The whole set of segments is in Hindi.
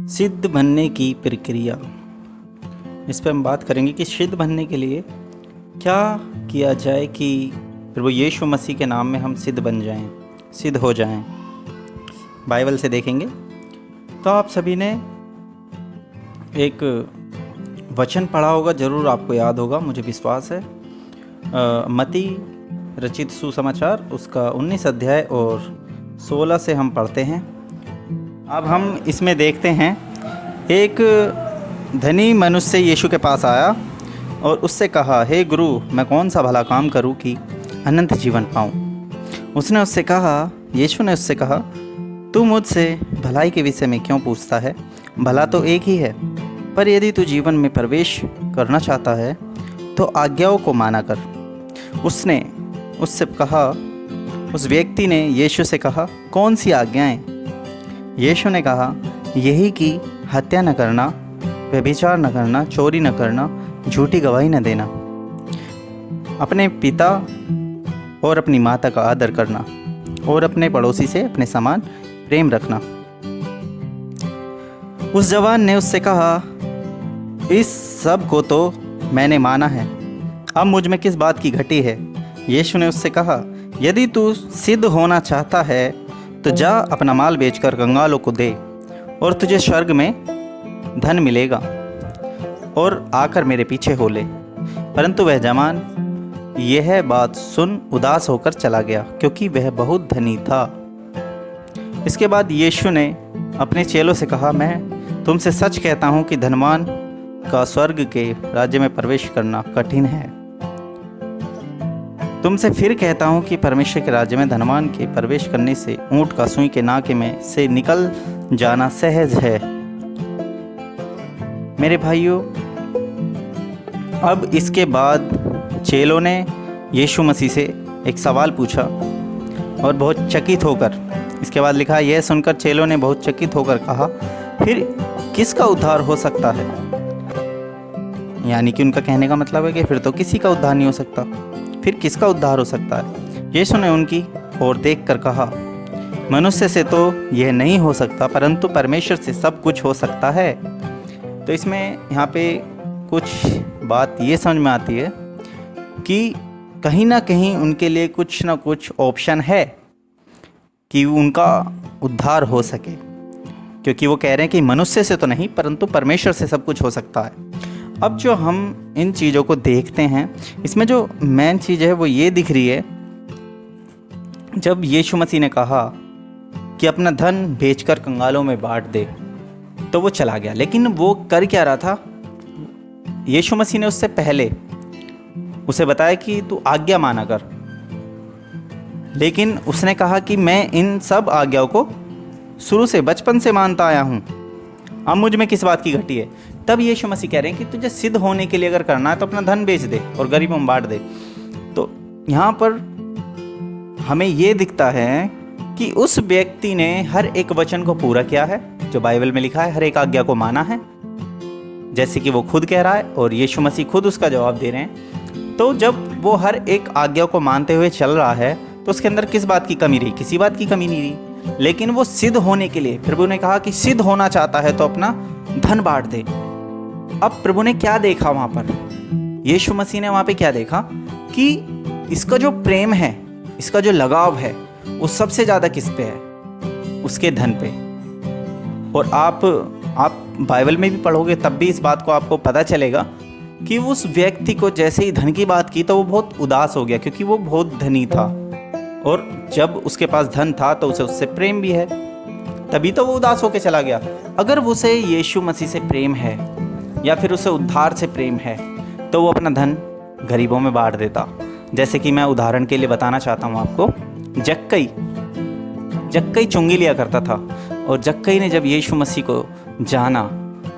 सिद्ध बनने की प्रक्रिया। इस पर हम बात करेंगे कि सिद्ध बनने के लिए क्या किया जाए कि प्रभु यीशु मसीह के नाम में हम सिद्ध बन जाएं, सिद्ध हो जाएं। बाइबल से देखेंगे तो आप सभी ने एक वचन पढ़ा होगा, ज़रूर आपको याद होगा, मुझे विश्वास है। मत्ती रचित सुसमाचार उसका 19 अध्याय और 16 से हम पढ़ते हैं। अब हम इसमें देखते हैं, एक धनी मनुष्य यीशु के पास आया और उससे कहा, हे गुरु, मैं कौन सा भला काम करूं कि अनंत जीवन पाऊं। उसने उससे कहा, यीशु ने उससे कहा, तू मुझसे भलाई के विषय में क्यों पूछता है? भला तो एक ही है, पर यदि तू जीवन में प्रवेश करना चाहता है तो आज्ञाओं को माना कर। उसने उससे कहा, उस व्यक्ति ने यीशु से कहा, कौन सी आज्ञाएं? यीशु ने कहा, यही कि हत्या न करना, व्यभिचार न करना, चोरी न करना, झूठी गवाही न देना, अपने पिता और अपनी माता का आदर करना और अपने पड़ोसी से अपने समान प्रेम रखना। उस जवान ने उससे कहा, इस सब को तो मैंने माना है, अब मुझ में किस बात की घटी है? यीशु ने उससे कहा, यदि तू सिद्ध होना चाहता है तो जा अपना माल बेचकर कंगालों को दे और तुझे स्वर्ग में धन मिलेगा, और आकर मेरे पीछे हो ले। परंतु वह जवान यह बात सुन उदास होकर चला गया, क्योंकि वह बहुत धनी था। इसके बाद यीशु ने अपने चेलों से कहा, मैं तुमसे सच कहता हूँ कि धनवान का स्वर्ग के राज्य में प्रवेश करना कठिन है। तुमसे फिर कहता हूँ कि परमेश्वर के राज्य में धनवान के प्रवेश करने से ऊँट का सुई के नाके में से निकल जाना सहज है। मेरे भाइयों, अब इसके बाद चेलों ने यीशु मसीह से एक सवाल पूछा और बहुत चकित होकर, इसके बाद लिखा, यह सुनकर चेलों ने बहुत चकित होकर कहा, फिर किसका उद्धार हो सकता है? यानी कि उनका कहने का मतलब है कि फिर तो किसी का उद्धार नहीं हो सकता, फिर किसका उद्धार हो सकता है? यीशु ने उनकी ओर देखकर कहा, मनुष्य से तो यह नहीं हो सकता, परंतु परमेश्वर से सब कुछ हो सकता है। तो इसमें यहाँ पे कुछ बात ये समझ में आती है कि कहीं ना कहीं उनके लिए कुछ ना कुछ ऑप्शन है कि उनका उद्धार हो सके, क्योंकि वो कह रहे हैं कि मनुष्य से तो नहीं, परंतु परमेश्वर से सब कुछ हो सकता है। अब जो हम इन चीज़ों को देखते हैं, इसमें जो मेन चीज़ है वो ये दिख रही है, जब यीशु मसीह ने कहा कि अपना धन बेचकर कंगालों में बांट दे, तो वो चला गया। लेकिन वो कर क्या रहा था? यीशु मसीह ने उससे पहले उसे बताया कि तू आज्ञा माना कर, लेकिन उसने कहा कि मैं इन सब आज्ञाओं को शुरू से, बचपन से मानता आया हूँ, अब मुझ में किस बात की घटी है? तब यीशु मसीह कह रहे हैं कि तुझे सिद्ध होने के लिए अगर करना है तो अपना धन बेच दे और गरीबों में बांट दे। तो यहाँ पर हमें ये दिखता है कि उस व्यक्ति ने हर एक वचन को पूरा किया है जो बाइबल में लिखा है, हर एक आज्ञा को माना है, जैसे कि वो खुद कह रहा है और यीशु मसीह खुद उसका जवाब दे रहे हैं। तो जब वो हर एक आज्ञा को मानते हुए चल रहा है तो उसके अंदर किस बात की कमी रही? किसी बात की कमी नहीं रही। लेकिन वो सिद्ध होने के लिए, प्रभु ने कहा कि सिद्ध होना चाहता है तो अपना धन बांट दे। अब प्रभु ने क्या देखा वहाँ पर? यीशु मसीह ने वहाँ पे क्या देखा कि इसका जो प्रेम है, इसका जो लगाव है, वो सबसे ज़्यादा किस पे है? उसके धन पे। और आप बाइबल में भी पढ़ोगे तब भी इस बात को आपको पता चलेगा कि उस व्यक्ति को जैसे ही धन की बात की तो वो बहुत उदास हो गया, क्योंकि वो बहुत धनी था और जब उसके पास धन था तो उसे उससे प्रेम भी है, तभी तो वो उदास होकर चला गया। अगर उसे यीशु मसीह से प्रेम है या फिर उसे उद्धार से प्रेम है तो वो अपना धन गरीबों में बांट देता। जैसे कि मैं उदाहरण के लिए बताना चाहता हूँ आपको, जक्कई चुंगी लिया करता था, और जक्कई ने जब यीशु मसीह को जाना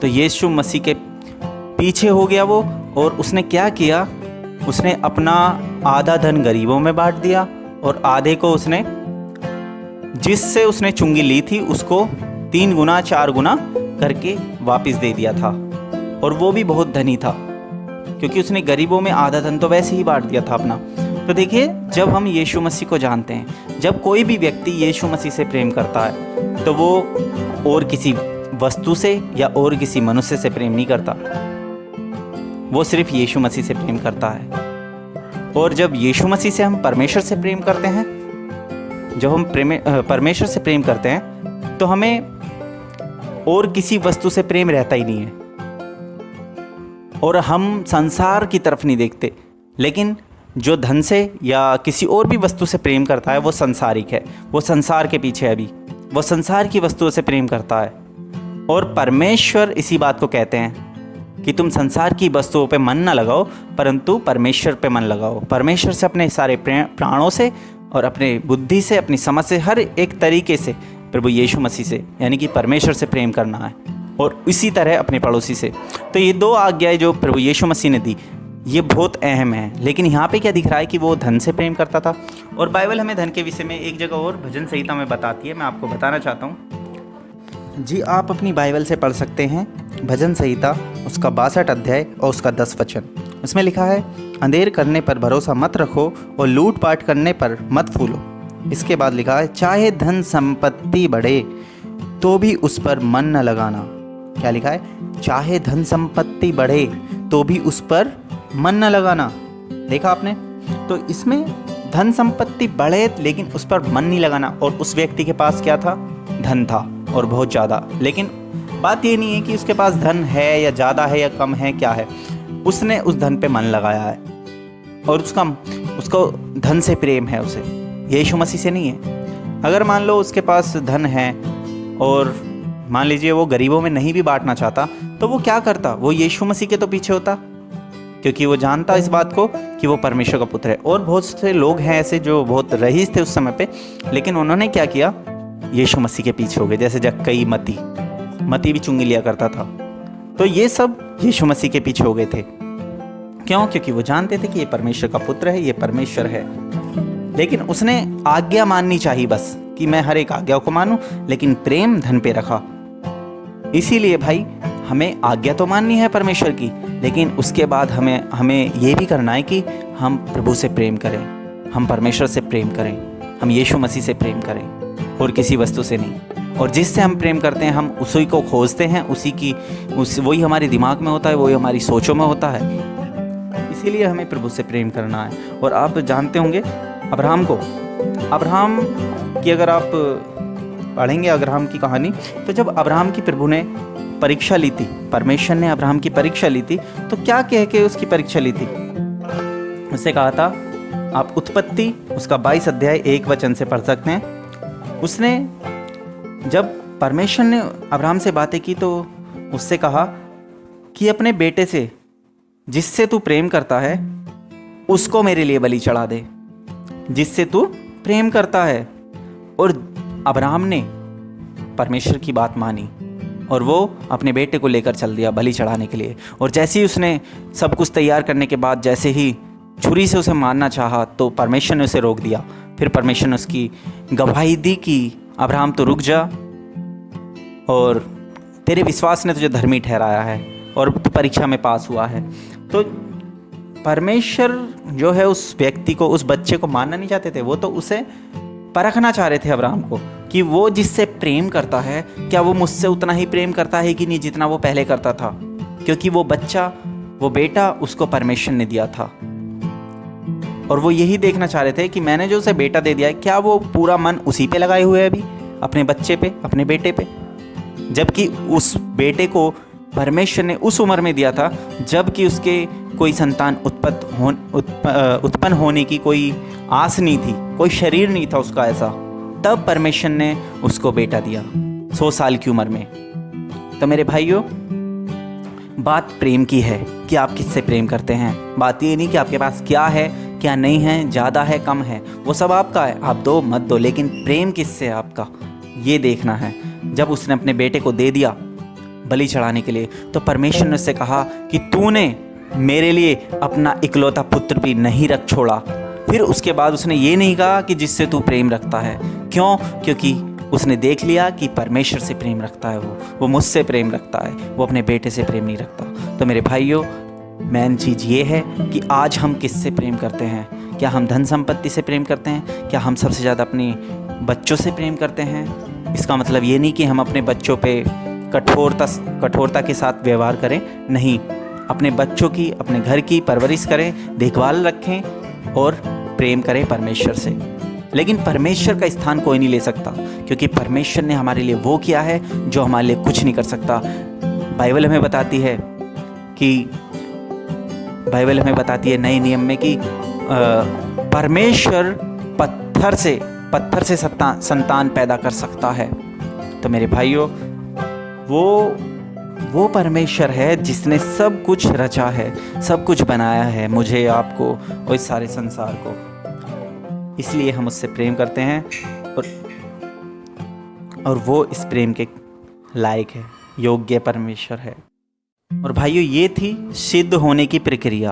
तो यीशु मसीह के पीछे हो गया वो, और उसने क्या किया? उसने अपना आधा धन गरीबों में बांट दिया और आधे को उसने, जिससे उसने चुंगी ली थी, उसको 3 गुना 4 गुना करके वापस दे दिया था। और वो भी बहुत धनी था, क्योंकि उसने गरीबों में आधा धन तो वैसे ही बांट दिया था अपना। तो देखिए, जब हम यीशु मसीह को जानते हैं, जब कोई भी व्यक्ति यीशु मसीह से प्रेम करता है तो वो और किसी वस्तु से या और किसी मनुष्य से प्रेम नहीं करता, वो सिर्फ यीशु मसीह से प्रेम करता है। और जब यीशु मसीह से हम परमेश्वर से प्रेम करते हैं, जब हम परमेश्वर से प्रेम करते हैं, तो हमें और किसी वस्तु से प्रेम रहता ही नहीं है, और हम संसार की तरफ नहीं देखते। लेकिन जो धन से या किसी और भी वस्तु से प्रेम करता है वो संसारिक है, वो संसार के पीछे है, अभी वो संसार की वस्तुओं से प्रेम करता है। और परमेश्वर इसी बात को कहते हैं कि तुम संसार की वस्तुओं पे मन ना लगाओ, परंतु परमेश्वर पे मन लगाओ। परमेश्वर से अपने सारे प्राणों से और अपने बुद्धि से, अपनी समझ से, हर एक तरीके से प्रभु यीशु मसीह से यानी कि परमेश्वर से प्रेम करना है, और इसी तरह अपने पड़ोसी से। तो ये दो आज्ञाएं जो प्रभु यीशु मसीह ने दी, ये बहुत अहम है। लेकिन यहाँ पे क्या दिख रहा है कि वो धन से प्रेम करता था। और बाइबल हमें धन के विषय में एक जगह और भजन संहिता में बताती है, मैं आपको बताना चाहता हूँ जी। आप अपनी बाइबल से पढ़ सकते हैं भजन संहिता, उसका 62 अध्याय और उसका 10 वचन। उसमें लिखा है, अंधेर करने पर भरोसा मत रखो और लूटपाट करने पर मत फूलो। इसके बाद लिखा है, चाहे धन संपत्ति बढ़े तो भी उस पर मन न लगाना। क्या लिखा है? चाहे धन संपत्ति बढ़े तो भी उस पर मन न लगाना। देखा आपने? तो इसमें धन संपत्ति बढ़े लेकिन उस पर मन नहीं लगाना। और उस व्यक्ति के पास क्या था? धन था, और बहुत ज़्यादा। लेकिन बात ये नहीं है कि उसके पास धन है या ज़्यादा है या कम है, क्या है, उसने उस धन पे मन लगाया है, और उसको धन से प्रेम है, उसे यीशु मसीह से नहीं है। अगर मान लो उसके पास धन है और मान लीजिए वो गरीबों में नहीं भी बांटना चाहता, तो वो क्या करता? वो यीशु मसीह के तो पीछे होता, क्योंकि वो जानता इस बात को कि वो परमेश्वर का पुत्र है। और बहुत से लोग हैं ऐसे जो बहुत रईस थे उस समय पे, लेकिन उन्होंने क्या किया? यीशु मसीह के पीछे हो गए। जैसे जक्कई, मती भी चुंगी लिया करता था। तो ये सब यीशु मसीह के पीछे हो गए थे। क्यों? क्योंकि वो जानते थे कि ये परमेश्वर का पुत्र है, ये परमेश्वर है। लेकिन उसने आज्ञा माननी चाहिए बस, कि मैं हर एक आज्ञा को मानूं, लेकिन प्रेम धन पे रखा। इसीलिए भाई हमें आज्ञा तो माननी है परमेश्वर की, लेकिन उसके बाद हमें ये भी करना है कि हम प्रभु से प्रेम करें, हम परमेश्वर से प्रेम करें, हम यीशु मसीह से प्रेम करें, और किसी वस्तु से नहीं। और जिससे हम प्रेम करते हैं हम उसी को खोजते हैं, वही हमारे दिमाग में होता है, वही हमारी सोचों में होता है। इसीलिए हमें प्रभु से प्रेम करना है। और आप जानते होंगे अब्राहम की अगर आप पढ़ेंगे अब्राहम की कहानी, तो जब अब्राहम की प्रभु ने परीक्षा ली थी, परमेश्वर ने अब्राहम की परीक्षा ली थी, तो क्या कह के उसकी परीक्षा ली थी? उससे कहा था, आप उत्पत्ति उसका 22 अध्याय 1 वचन से पढ़ सकते हैं। उसने जब परमेश्वर ने अब्राहम से बातें की तो उससे कहा कि अपने बेटे से जिससे तू प्रेम करता है उसको मेरे लिए बलि चढ़ा दे, जिससे तू प्रेम करता है। और अब्राहम ने परमेश्वर की बात मानी और वो अपने बेटे को लेकर चल दिया बलि चढ़ाने के लिए। और जैसे ही उसने सब कुछ तैयार करने के बाद जैसे ही छुरी से उसे मारना चाहा तो परमेश्वर ने उसे रोक दिया। फिर परमेश्वर ने उसकी गवाही दी कि अब्राहम तो रुक जा, और तेरे विश्वास ने तुझे धर्मी ठहराया है और परीक्षा में पास हुआ है। तो परमेश्वर जो है उस व्यक्ति को, उस बच्चे को मारना नहीं चाहते थे, वो तो उसे परखना चाह रहे थे अब्राहम को कि वो जिससे प्रेम करता है क्या वो मुझसे उतना ही प्रेम करता है कि नहीं जितना वो पहले करता था। क्योंकि वो बेटा उसको परमेश्वर ने दिया था, और वो यही देखना चाह रहे थे कि मैंने जो उसे बेटा दे दिया है क्या वो पूरा मन उसी पे लगाए हुए है अभी, अपने बच्चे पे, अपने बेटे पे। जबकि उस बेटे को परमेश्वर ने उस उम्र में दिया था जबकि उसके कोई संतान उत्पन्न होने की कोई आस नहीं थी, कोई शरीर नहीं था उसका ऐसा। तब परमेश्वर ने उसको बेटा दिया 100 साल की उम्र में। तो मेरे भाइयों, बात प्रेम की है कि आप किससे प्रेम करते हैं। बात ये नहीं कि आपके पास क्या है क्या नहीं है, ज़्यादा है कम है, वो सब आपका है, आप दो मत दो, लेकिन प्रेम किससे है आपका, ये देखना है। जब उसने अपने बेटे को दे दिया बलि चढ़ाने के लिए तो परमेश्वर ने उससे कहा कि तूने मेरे लिए अपना इकलौता पुत्र भी नहीं रख छोड़ा। फिर उसके बाद उसने ये नहीं कहा कि जिससे तू प्रेम रखता है। क्यों? क्योंकि उसने देख लिया कि परमेश्वर से प्रेम रखता है, वो मुझसे प्रेम रखता है, वो अपने बेटे से प्रेम नहीं रखता। तो मेरे भाइयों, मेन चीज़ ये है कि आज हम किससे प्रेम करते हैं। क्या हम धन संपत्ति से प्रेम करते हैं? क्या हम सबसे ज़्यादा अपने बच्चों से प्रेम करते हैं? इसका मतलब ये नहीं कि हम अपने बच्चों पे कठोरता के साथ व्यवहार करें, नहीं, अपने बच्चों की, अपने घर की परवरिश करें, देखभाल रखें और प्रेम करें परमेश्वर से। लेकिन परमेश्वर का स्थान कोई नहीं ले सकता, क्योंकि परमेश्वर ने हमारे लिए वो किया है जो हमारे लिए कुछ नहीं कर सकता। बाइबल हमें बताती है नए नियम में कि परमेश्वर पत्थर से संतान पैदा कर सकता है। तो मेरे भाइयों, वो परमेश्वर है जिसने सब कुछ रचा है, सब कुछ बनाया है, मुझे, आपको और इस सारे संसार को। इसलिए हम उससे प्रेम करते हैं और वो इस प्रेम के लायक है, योग्य परमेश्वर है। और भाइयों, ये थी सिद्ध होने की प्रक्रिया।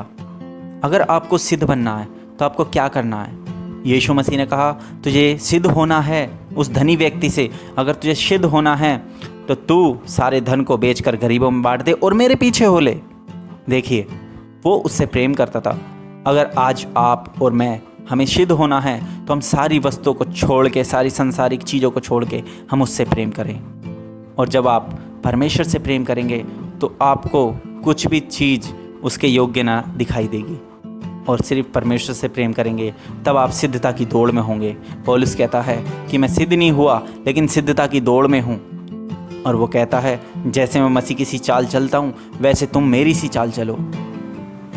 अगर आपको सिद्ध बनना है तो आपको क्या करना है? यीशु मसीह ने कहा, तुझे सिद्ध होना है उस धनी व्यक्ति से। अगर तुझे सिद्ध होना है तो तू सारे धन को बेचकर गरीबों में बांट दे और मेरे पीछे हो ले। देखिए, वो उससे प्रेम करता था। अगर आज आप और मैं, हमें सिद्ध होना है तो हम सारी वस्तुओं को छोड़ के, सारी सांसारिक चीज़ों को छोड़ के हम उससे प्रेम करें। और जब आप परमेश्वर से प्रेम करेंगे तो आपको कुछ भी चीज़ उसके योग्य ना दिखाई देगी। और सिर्फ परमेश्वर से प्रेम करेंगे तब आप सिद्धता की दौड़ में होंगे। पौलुस कहता है कि मैं सिद्ध नहीं हुआ लेकिन सिद्धता की दौड़ में हूँ। और वो कहता है, जैसे मैं मसीह की सी चाल चलता हूँ वैसे तुम मेरी सी चाल चलो।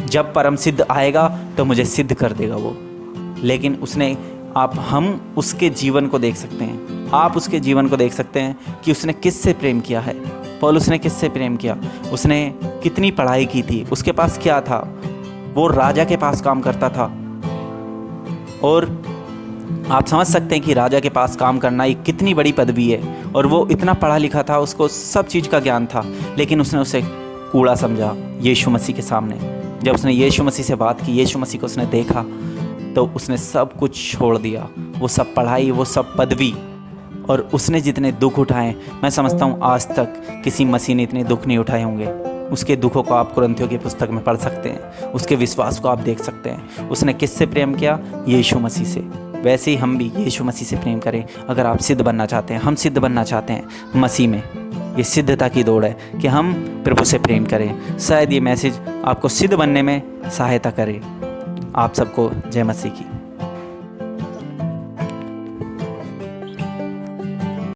जब परम सिद्ध आएगा तो मुझे सिद्ध कर देगा वो। लेकिन हम उसके जीवन को देख सकते हैं, आप उसके जीवन को देख सकते हैं कि उसने किससे प्रेम किया है। पौलुस ने किससे प्रेम किया? उसने कितनी पढ़ाई की थी, उसके पास क्या था? वो राजा के पास काम करता था। और आप समझ सकते हैं कि राजा के पास काम करना एक कितनी बड़ी पदवी है। और वो इतना पढ़ा लिखा था, उसको सब चीज़ का ज्ञान था, लेकिन उसने उसे कूड़ा समझा यीशु मसीह के सामने। जब उसने यीशु मसीह से बात की, यीशु मसीह को उसने देखा, तो उसने सब कुछ छोड़ दिया, वो सब पढ़ाई, वो सब पदवी। और उसने जितने दुख उठाए, मैं समझता हूँ आज तक किसी मसीह ने इतने दुख नहीं उठाए होंगे। उसके दुखों को आप कुरिन्थियों की पुस्तक में पढ़ सकते हैं, उसके विश्वास को आप देख सकते हैं। उसने किससे प्रेम किया? यीशु मसीह से। वैसे ही हम भी यीशु मसीह से प्रेम करें। अगर आप सिद्ध बनना चाहते हैं, हम सिद्ध बनना चाहते हैं मसीह में, ये सिद्धता की दौड़ है कि हम प्रभु से प्रेम करें। शायद ये मैसेज आपको सिद्ध बनने में सहायता करे। आप सबको जय मसीह की।